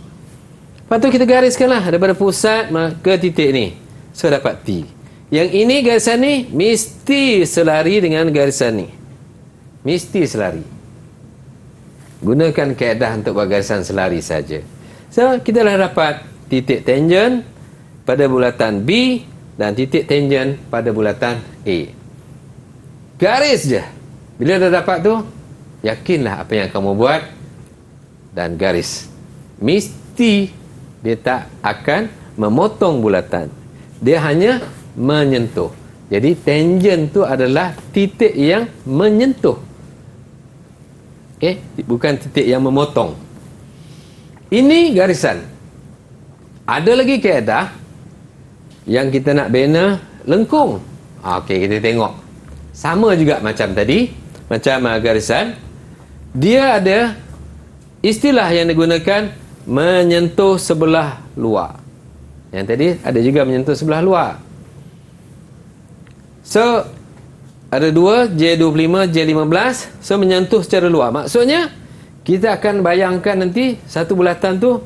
S3: Lepas tu kita gariskanlah daripada pusat ke titik ni. So, dapat T. Yang ini garisan ni mesti selari dengan garisan ni. Mesti selari. Gunakan kaedah untuk buat garisan selari saja. So, kita dah dapat titik tangent pada bulatan B dan titik tangent pada bulatan A. Garis je. Bila dah dapat tu, yakinlah apa yang kamu buat dan garis. Mesti dia tak akan memotong bulatan. Dia hanya menyentuh. Jadi tangent tu adalah titik yang menyentuh. Okey, bukan titik yang memotong. Ini garisan. Ada lagi kaedah yang kita nak bina lengkung. Okey, kita tengok. Sama juga macam tadi, macam garisan. Dia ada istilah yang digunakan menyentuh sebelah luar. Yang tadi ada juga menyentuh sebelah luar. So, ada dua, J25, J15. So, menyentuh secara luar. Maksudnya, kita akan bayangkan nanti satu bulatan tu,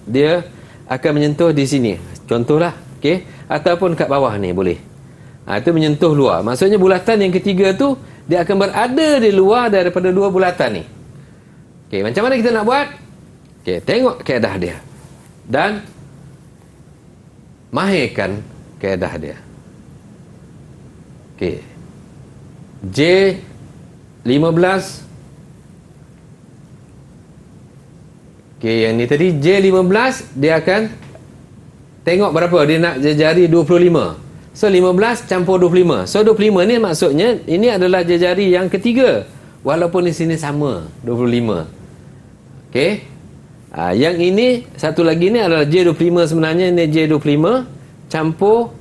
S3: dia akan menyentuh di sini. Contohlah, okey, ataupun kat bawah ni boleh. Itu menyentuh luar. Maksudnya bulatan yang ketiga tu dia akan berada di luar daripada dua bulatan ni. Okey, macam mana kita nak buat? Okey, tengok kaedah dia. Dan mahirkan kaedah dia. Okey. J15. Okey, yang ni tadi J15 dia akan tengok berapa dia nak jari 25. So 15 campur 25. So 25 ni maksudnya ini adalah jari yang ketiga. Walaupun di sini sama 25. Okey. Yang ini satu lagi ni adalah J25 sebenarnya, ini J25 campur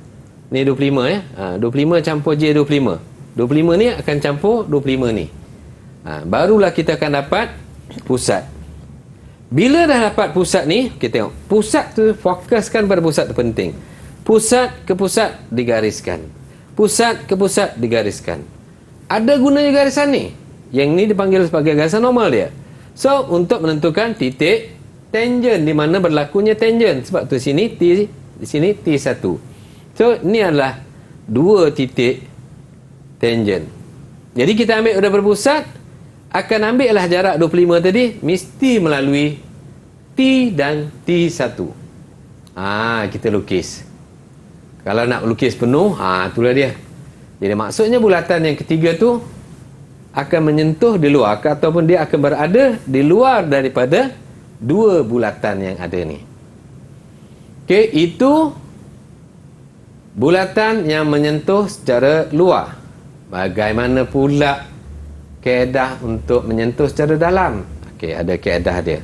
S3: ni 25 ya. 25 campur J25. 25 ni akan campur 25 ni. Barulah kita akan dapat pusat. Bila dah dapat pusat ni, kita tengok. Pusat tu fokuskan pada pusat tu penting. Pusat ke pusat digariskan. Pusat ke pusat digariskan. Ada gunanya garisan ni. Yang ni dipanggil sebagai garisan normal dia. So, untuk menentukan titik tangent di mana berlakunya tangent. Sebab tu sini T, di sini T1. So, ni adalah dua titik tangent. Jadi kita ambil daripada pusat, akan ambil lah jarak 25 tadi, mesti melalui T dan T1. Kita lukis. Kalau nak lukis penuh, itulah dia. Jadi maksudnya bulatan yang ketiga tu akan menyentuh di luar, ataupun dia akan berada di luar daripada dua bulatan yang ada ni. Okey, itu bulatan yang menyentuh secara luar. Bagaimana pula kaedah untuk menyentuh secara dalam. Okey, ada kaedah dia.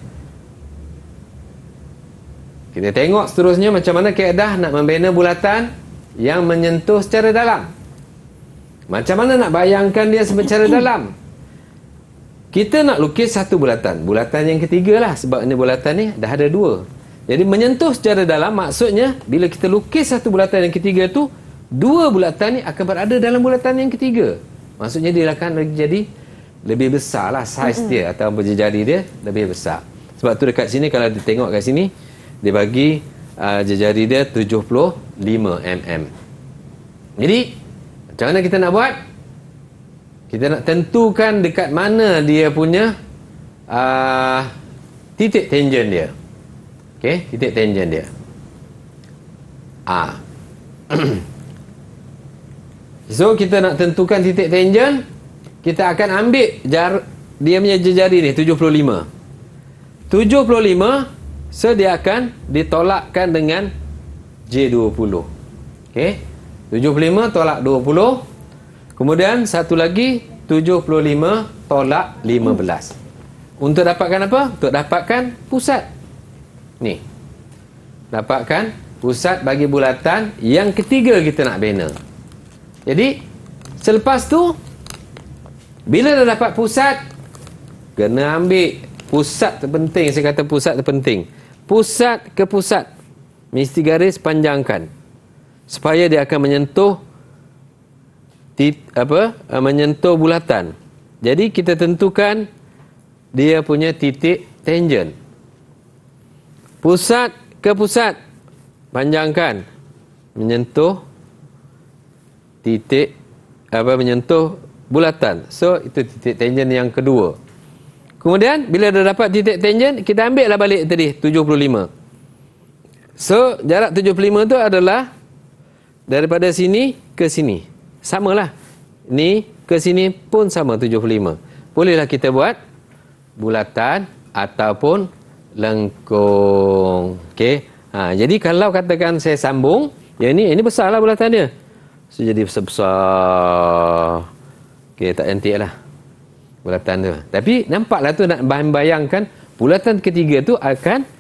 S3: Kita tengok seterusnya macam mana kaedah nak membina bulatan yang menyentuh secara dalam. Macam mana nak bayangkan dia secara dalam? Kita nak lukis satu bulatan. Bulatan yang ketiga lah, sebab ini bulatan ni dah ada dua. Jadi menyentuh secara dalam maksudnya bila kita lukis satu bulatan yang ketiga tu, dua bulatan ni akan berada dalam bulatan yang ketiga. Maksudnya dia akan jadi lebih besar lah saiz dia atau jejari dia lebih besar. Sebab tu dekat sini kalau kita tengok kat sini, dia bagi jejari dia 75 mm. Jadi macam mana kita nak buat? Kita nak tentukan dekat mana dia punya titik tangent dia. Okey, titik tangent dia. So kita nak tentukan titik tangent, kita akan ambil dia punya jejari ni 75. 75, so dia akan ditolakkan dengan J20. Okey. 75 tolak 20. Kemudian satu lagi 75 tolak 15. Untuk dapatkan apa? Untuk dapatkan pusat. Ni. Dapatkan pusat bagi bulatan yang ketiga kita nak bina. Jadi selepas tu bila dah dapat pusat, kena ambil pusat terpenting. Saya kata pusat terpenting. Pusat ke pusat mesti garis panjangkan supaya dia akan menyentuh menyentuh bulatan. Jadi kita tentukan dia punya titik tangent. Pusat ke pusat panjangkan menyentuh titik menyentuh bulatan. So itu titik tangent yang kedua. Kemudian bila dah dapat titik tangent, kita ambil lah balik tadi 75. So jarak 75 tu adalah daripada sini ke sini. Samalah. Ni ke sini pun sama 75. Bolehlah kita buat bulatan ataupun lengkung. Okey. Jadi kalau katakan saya sambung, yang ini besarlah bulatan dia. So jadi besar-besar. Okey, tak cantik lah bulatan tu. Tapi nampaklah tu nak bayangkan bulatan ketiga tu akan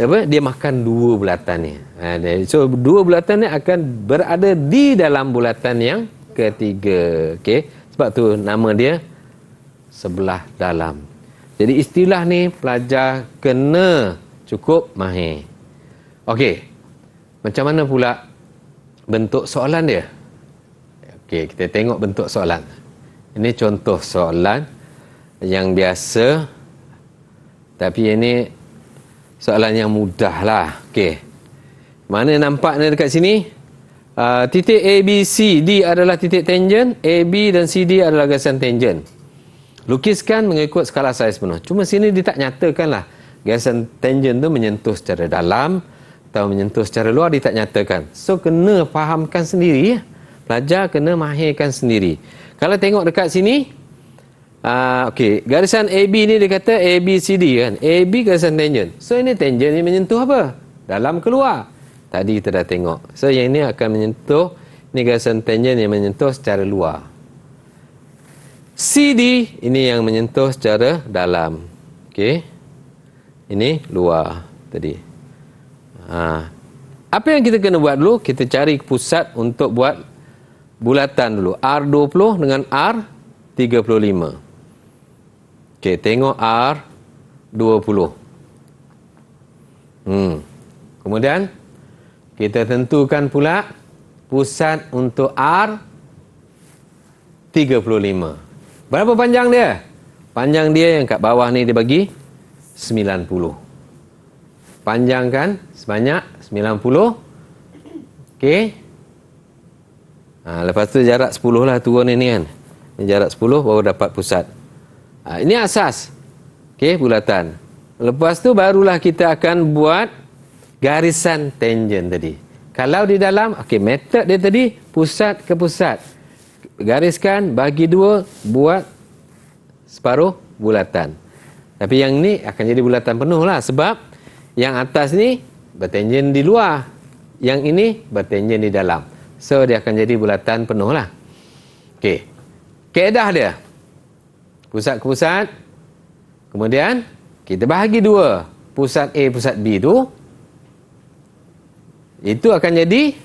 S3: dia makan dua bulatan ni. So dua bulatan ni akan berada di dalam bulatan yang ketiga. Okey. Sebab tu nama dia sebelah dalam. Jadi istilah ni pelajar kena cukup mahir. Okey. Macam mana pula bentuk soalan dia? Okey, kita tengok bentuk soalan. Ini contoh soalan yang biasa, tapi ini soalan yang mudah lah. Okey. Mana nampak ni dekat sini? Titik A, B, C, D adalah titik tangent. A, B dan C, D adalah garisan tangent. Lukiskan mengikut skala saiz penuh. Cuma sini dia tak nyatakan lah garisan tangent tu menyentuh secara dalam atau menyentuh secara luar, dia tak nyatakan. So kena fahamkan sendiri ya. Pelajar kena mahirkan sendiri. Kalau tengok dekat sini, okey, garisan AB ni dia kata ABCD kan. AB garisan tangent. So ini tangent ni menyentuh apa? Dalam keluar. Tadi kita dah tengok. So yang ini akan menyentuh, ini garisan tangent yang menyentuh secara luar. CD ini yang menyentuh secara dalam. Okey. Ini luar tadi. Apa yang kita kena buat dulu? Kita cari pusat untuk buat bulatan dulu. R20 dengan R35. Okey, tengok R20. Kemudian kita tentukan pula pusat untuk R35. Berapa panjang dia? Panjang dia yang kat bawah ni dia bagi 90. Panjangkan sebanyak 90. Okey. Lepas tu jarak 10 lah turun ini kan. Ini jarak 10 baru dapat pusat. Ini asas. Okey, bulatan. Lepas tu barulah kita akan buat garisan tangent tadi. Kalau di dalam, okey, metod dia tadi pusat ke pusat. Gariskan, bagi dua, buat separuh bulatan. Tapi yang ni akan jadi bulatan penuh lah. Sebab yang atas ni bertangent di luar. Yang ini bertangent di dalam. So dia akan jadi bulatan penuh lah. Okey. Kaedah dia. Pusat ke pusat. Kemudian, kita bahagi dua. Pusat A, pusat B tu. Itu akan jadi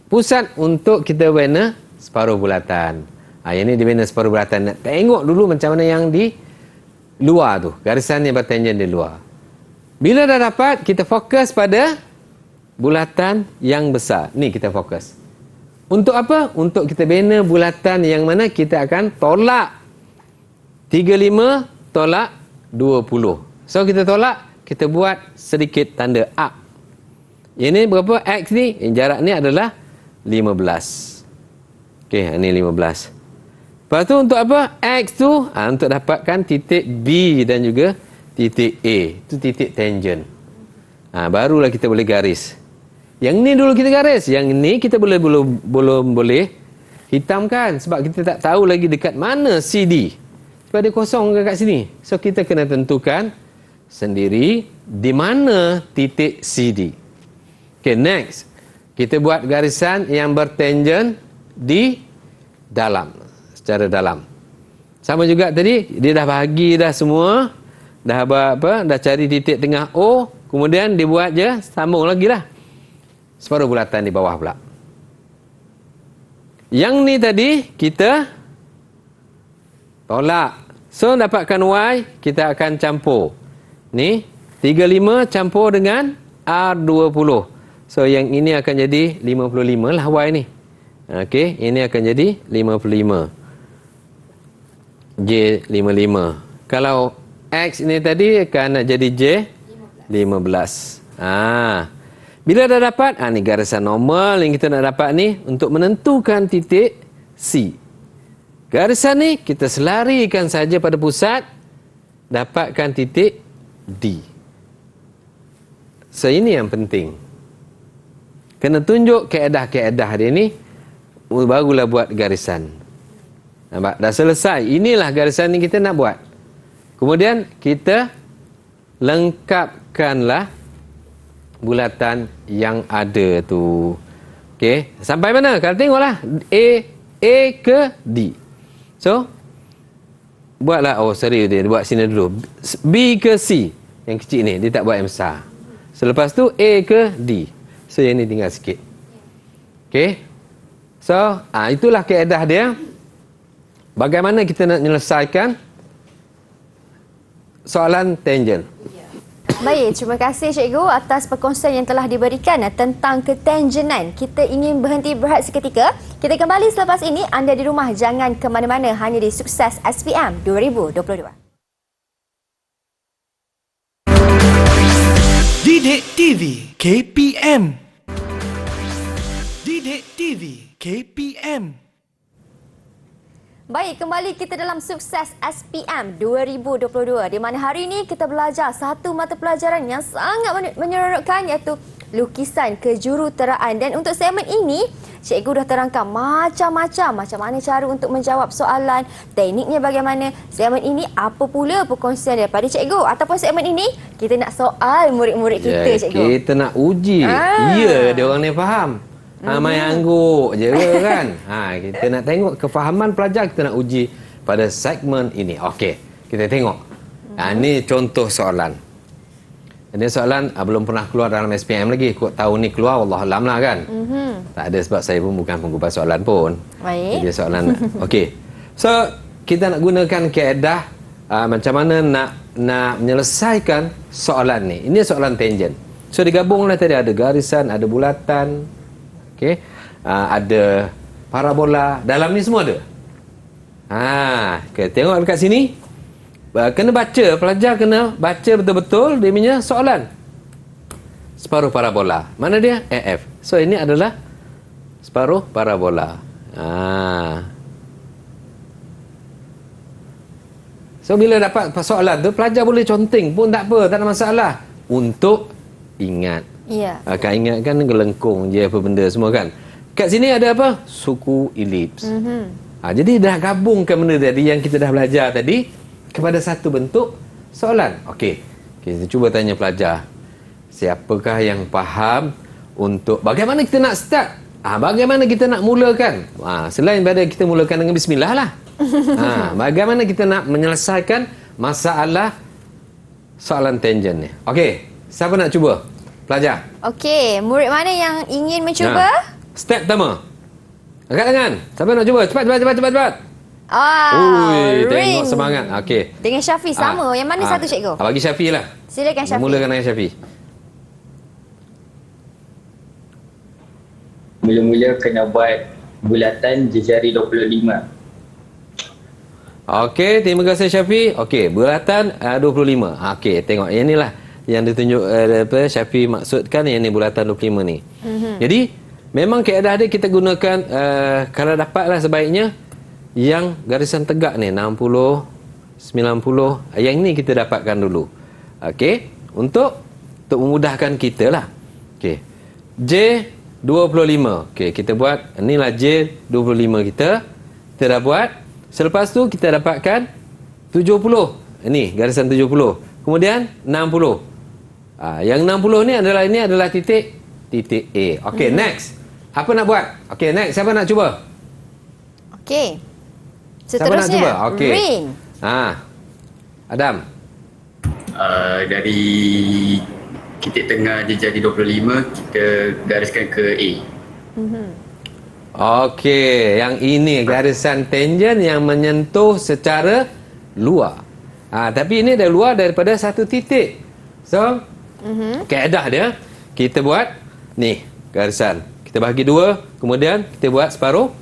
S3: pusat untuk kita bina separuh bulatan. Yang ni dibina separuh bulatan. Nak tengok dulu macam mana yang di luar tu. Garisan yang bertanjan di luar. Bila dah dapat, kita fokus pada bulatan yang besar. Ni kita fokus. Untuk apa? Untuk kita bina bulatan yang mana kita akan tolak 35 tolak 20. So kita tolak, kita buat sedikit tanda up. Ini berapa? X ni, jarak ni adalah 15. Okey, ini 15. Lepas tu untuk apa? X tu untuk dapatkan titik B dan juga titik A. Itu titik tangent. Barulah kita boleh garis. Yang ni dulu kita garis. Yang ni kita belum boleh hitamkan. Sebab kita tak tahu lagi dekat mana CD. Sebab dia kosong kat sini. So kita kena tentukan sendiri di mana titik CD. Okay, next. Kita buat garisan yang bertangent di dalam. Secara dalam. Sama juga tadi, dia dah bahagi dah semua. Dah dah cari titik tengah O. Kemudian dibuat je, sambung lagi lah. Separuh bulatan di bawah pula. Yang ni tadi, kita tolak. So, dapatkan Y, kita akan campur. Ni, 35 campur dengan R20. So, yang ini akan jadi 55 lah Y ni. Okey, ini akan jadi 55. J55. Kalau X ini tadi akan jadi J15. Bila dah dapat, ni garisan normal yang kita nak dapat ni untuk menentukan titik C. Garisan ni kita selarikan saja pada pusat, dapatkan titik D. So ini yang penting. Kena tunjuk kaedah-kaedah dia ni, barulah buat garisan. Nampak? Dah selesai. Inilah garisan ni kita nak buat. Kemudian kita lengkapkanlah bulatan yang ada tu. Okey, sampai mana? Kalau tengoklah A ke D. So buatlah, dia buat sini dulu. B ke C. Yang kecil ni, dia tak buat yang besar. Selepas tu A ke D. So yang ni tinggal sikit. Okey. So, itulah kaedah dia. Bagaimana kita nak menyelesaikan soalan tangent.
S2: Baik, terima kasih Cikgu atas perkongsian yang telah diberikan tentang ketangenan. Kita ingin berhenti berehat seketika. Kita kembali selepas ini. Anda di rumah jangan ke mana-mana, hanya di Sukses SPM 2022.
S4: Didik TV KPM. Didik TV KPM.
S2: Baik, kembali kita dalam Sukses SPM 2022 di mana hari ini kita belajar satu mata pelajaran yang sangat menyeronokkan iaitu lukisan kejuruteraan. Dan untuk segmen ini, cikgu dah terangkan macam mana cara untuk menjawab soalan, tekniknya bagaimana. Segmen ini apa pula perkongsian daripada cikgu? Ataupun segmen ini kita nak soal murid-murid kita, cikgu.
S3: Kita nak uji. Ya, dia orang ni faham. Main angguk je kan. Kita nak tengok kefahaman pelajar, kita nak uji pada segmen ini. Okey, kita tengok. Ini contoh soalan. Ini soalan belum pernah keluar dalam SPM lagi. Kok tahun ni keluar, Wallahualam lah kan. Tak ada, sebab saya pun bukan pengupas soalan pun.
S2: Baik.
S3: Jadi soalan. Okey. So, kita nak gunakan kaedah macam mana nak menyelesaikan soalan ni. Ini soalan tangent. So, digabunglah tadi ada garisan, ada bulatan. Okay. Ada parabola, dalam ni semua ada. Okay. Tengok dekat sini. Kena baca, pelajar kena baca betul-betul dia punya soalan. Separuh parabola. Mana dia? AF. So ini adalah separuh parabola. So bila dapat soalan tu, pelajar boleh conteng pun tak apa, tak ada masalah. Untuk ingat.
S2: Ya.
S3: Kan ingat kan gelengkung je apa benda semua kan. Kat sini ada apa? Suku elips. Jadi dah gabungkan benda tadi yang kita dah belajar tadi kepada satu bentuk soalan. Okey. Kita cuba tanya pelajar. Siapakah yang faham untuk bagaimana kita nak start Bagaimana kita nak mulakan? Selain daripada kita mulakan dengan bismillah lah. Bagaimana kita nak menyelesaikan masalah soalan tangen ni? Okey, siapa nak cuba? Pelajar.
S2: Okey, murid mana yang ingin mencuba?
S3: Step pertama. Angkat tangan. Siapa nak cuba? Cepat. Ui, tengok
S2: Rin.
S3: semangat. Okey.
S2: Dengan Syafi sama. Yang mana satu cikgu?
S3: Bagi Syafi lah.
S2: Silakan Syafi.
S3: Mulakan dengan Syafi.
S5: Mula-mula kena buat bulatan jejari 25.
S3: Okey, terima kasih Syafi. Okey, bulatan 25. Okey, tengok yang inilah yang ditunjuk Syafi maksudkan, yang ni bulatan 25 ni. Jadi, memang kaedah dia kita gunakan kalau dapatlah sebaiknya yang garisan tegak ni 60, 90. Yang ni kita dapatkan dulu. Okey, untuk memudahkan kita lah. Okey. J25. Okey, kita buat inilah J25 kita. Kita dah buat. Selepas tu kita dapatkan 70. Ini garisan 70. Kemudian 60. Yang 60 ni adalah titik A. Okey, next. Apa nak buat? Okey, next. Siapa nak cuba?
S2: Okey.
S3: Siapa nak cuba?
S2: Seterusnya,
S3: Okey.
S2: Rin.
S3: Adam.
S5: Dari titik tengah jejari 25 kita gariskan ke A.
S3: Okey, yang ini garisan tangen yang menyentuh secara luar. Tapi ini dah luar daripada satu titik. So, kaedah dia, kita buat ni garisan. Kita bahagi dua, kemudian kita buat separuh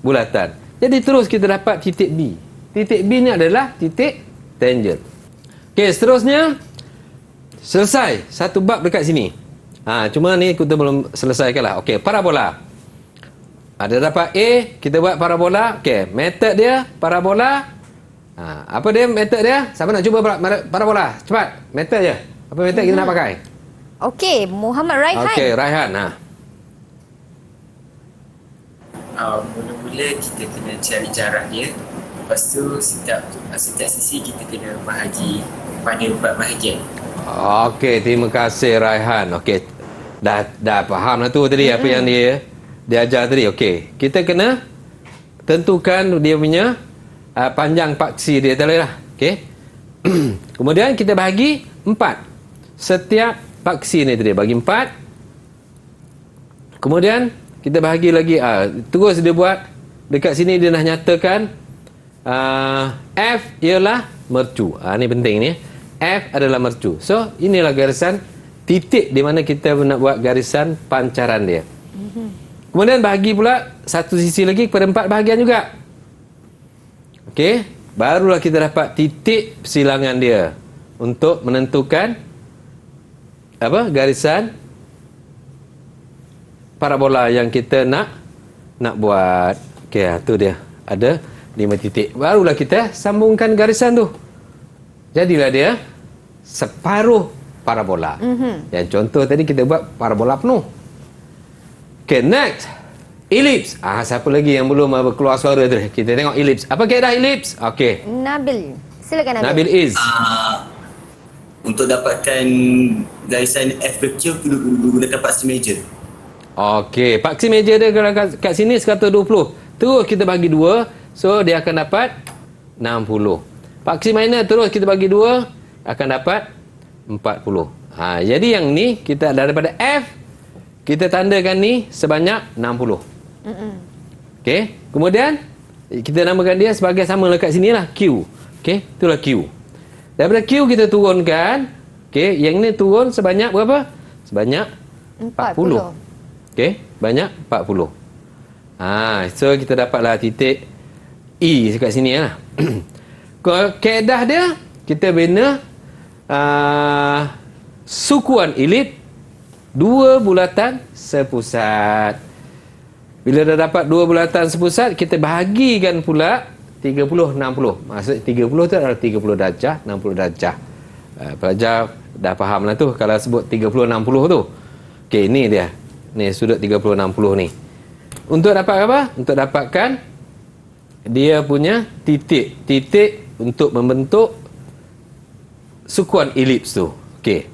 S3: bulatan. Jadi terus kita dapat titik B. Titik B ni adalah titik tangen. Okey, seterusnya selesai satu bab dekat sini. Cuma ni kita belum selesaikan lah. Okey, parabola. Ada dapat A, kita buat parabola. Okey, method dia parabola. Apa dia method dia? Siapa nak cuba parabola? Cepat, method je. Apa method kita nak pakai?
S2: Okey, Muhammad Raihan.
S3: Okey, Raihan.
S6: Mula-mula kita kena cari jarak dia. Lepas tu setiap sisi kita kena bahagi pada 4 bahagian.
S3: Okey, terima kasih Raihan. Okey, dah faham lah tu tadi apa yang dia ajar tadi. Okey, kita kena tentukan dia punya panjang paksi dia tadi lah. Okey. Kemudian kita bahagi 4. Setiap paksi ni tadi bagi 4. Kemudian kita bahagi lagi, terus dia buat dekat sini dia dah nyatakan F ialah mercu. Ni penting ni. F adalah mercu. So, inilah garisan titik di mana kita nak buat garisan pancaran dia. Kemudian bahagi pula satu sisi lagi kepada 4 bahagian juga. Okey, barulah kita dapat titik persilangan dia untuk menentukan garisan parabola yang kita nak buat. Okey, tu dia. Ada 5 titik. Barulah kita sambungkan garisan tu. Jadilah dia separuh parabola. Yang contoh tadi kita buat parabola penuh. Okay, next. Ellipse. Siapa lagi yang belum keluar suara tu? Kita tengok ellipse. Apa kaedah ellipse? Okey.
S2: Nabil. Silakan Nabil.
S3: Nabil is.
S1: Untuk dapatkan garisan F ke Q gunakan paksi meja.
S3: Okey, paksi meja dia kalau kat sini 120. Terus kita bagi 2, so dia akan dapat 60. Paksi minor terus kita bagi 2, akan dapat 40. Jadi yang ni kita daripada F kita tandakan ni sebanyak 60. Okey, kemudian kita namakan dia sebagai sama dekat sinilah Q. Okey, itulah Q. Daripada Q kita turunkan, okey, yang ni turun sebanyak berapa? Sebanyak 40. Okey, banyak 40. So kita dapatlah titik E dekat sini lah. Kaedah dia, kita bina sukuan elip 2 bulatan sepusat. Bila dah dapat 2 bulatan sepusat, kita bahagikan pula 30, 60. Maksud 30 tu adalah 30 darjah, 60 darjah. Pelajar dah faham lah tu kalau sebut 30, 60 tu. Okey, ni dia. Ni sudut 30, 60 ni. Untuk dapat apa? Untuk dapatkan dia punya titik untuk membentuk sukuan elips tu. Okey.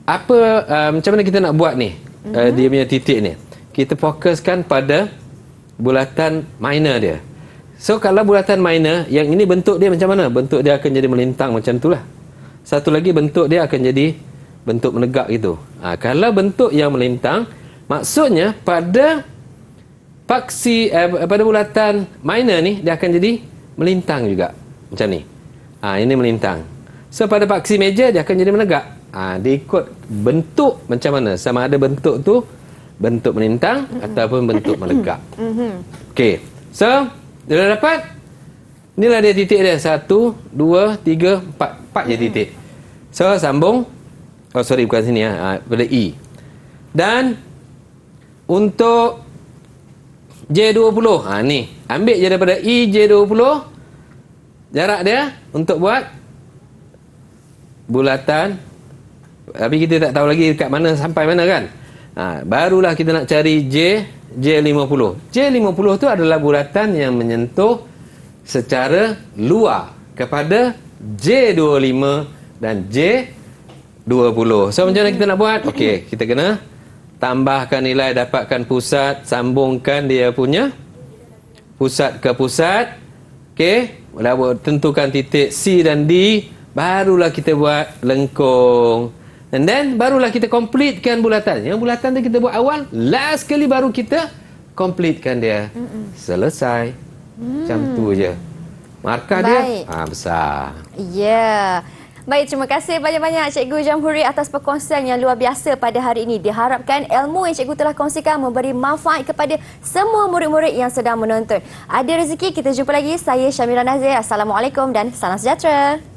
S3: Macam mana kita nak buat ni? Dia punya titik ni. kita fokuskan pada bulatan minor dia. So kalau bulatan minor, yang ini bentuk dia macam mana? Bentuk dia akan jadi melintang macam itulah. Satu lagi bentuk dia akan jadi bentuk menegak gitu. Kalau bentuk yang melintang, maksudnya pada pada bulatan minor ni dia akan jadi melintang juga. Macam ni. Ini melintang. So pada paksi major dia akan jadi menegak. Dia ikut bentuk macam mana. Sama ada bentuk tu bentuk melintang ataupun bentuk menegak. Okey. So dia dah dapat. Inilah dia titik dia. 1, 2, 3, 4. 4 je titik. So sambung. Oh sorry, bukan sini pada E. Dan untuk J20, ni ambil je daripada E J20 jarak dia untuk buat bulatan, tapi kita tak tahu lagi dekat mana sampai mana kan. Barulah kita nak cari J50. J50 tu adalah bulatan yang menyentuh secara luar kepada J25 dan J20. So macam mana kita nak buat? Okey, kita kena tambahkan nilai, dapatkan pusat, sambungkan dia punya pusat ke pusat. Okey, tentukan titik C dan D, barulah kita buat lengkung. And then barulah kita completekan bulatan. Yang bulatan tu kita buat awal, last kali baru kita completekan dia. Selesai. Macam tu je. Markah dia besar.
S2: Ya. Baik, terima kasih banyak-banyak Cikgu Jamhuri atas perkongsian yang luar biasa pada hari ini. Diharapkan ilmu yang Cikgu telah kongsikan memberi manfaat kepada semua murid-murid yang sedang menonton. Ada rezeki, kita jumpa lagi. Saya Syamira Nazir. Assalamualaikum dan salam sejahtera.